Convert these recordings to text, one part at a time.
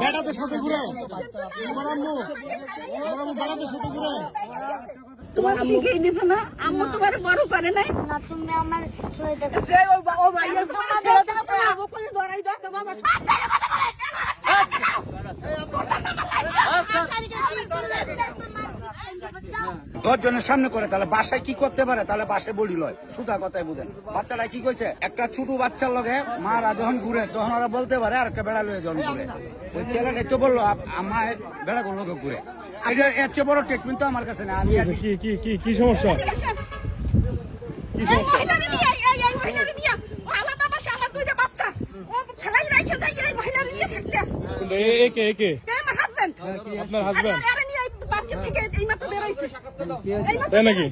বেটাদের সাথে ঘুরে তোমার শিখেই দিত না, আম্মু তোমার বড় করে নাই না তুমি আমার ছয় দশজনের সামনে করে তাহলে বাসায় কি করতে পারে, তাহলে বাসায় বলি লয়, সুতা কথাই বুঝেন। বাচ্চারা কি কইছে, একটা ছোট বাচ্চার লগে মারা যখন ঘুরে তখন ওরা বলতে পারে আর একটা বেড়া লয়ে যখন ঘুরে। ওই ছেলেটা তো বললো আমার বেড়া গুলো ঘুরে, এর চেয়ে বড় ট্রিটমেন্ট তো আমার কাছে না। আমি কি সমস্যা? আপনার হাজবেন্ড তাই নাকি?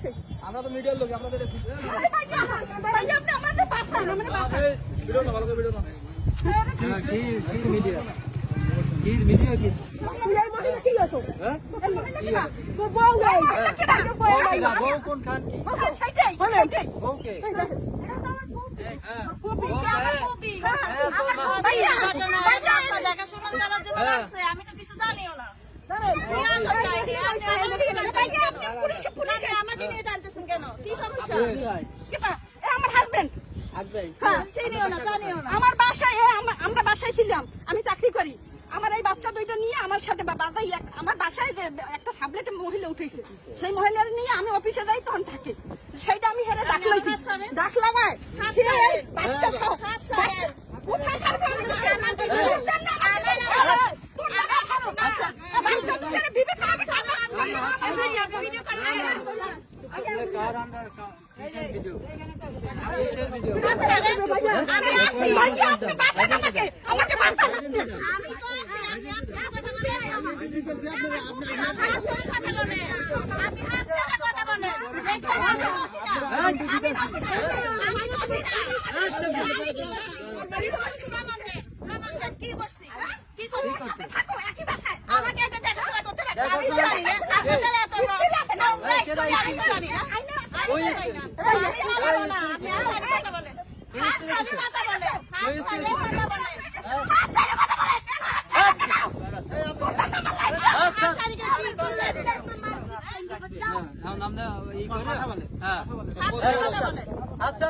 আমরা তো মিডিয়ার লোক, আপনাদের আমি তো কিছু জানিও না। আমাকে নিয়ে টানতেছেন কেন? কি সমস্যা? আমার হাজবেন্ড চিনিও না, জানিও না। আমার বাসায় আমরা বাসায় ছিলাম, আমি চাকরি করি। আমার এই বাচ্চা দুইটা নিয়ে আমার সাথে আমার বাসায় একটা সাবলেটে মহিলা উঠেছে, সেই মহিলার নিয়ে আমি অফিসে যাই, তখন থাকে সেইটা আমি হেরে ডাকলাম। সে বাচ্চা সহ কোথায় ছাড়বো আমি? আচ্ছা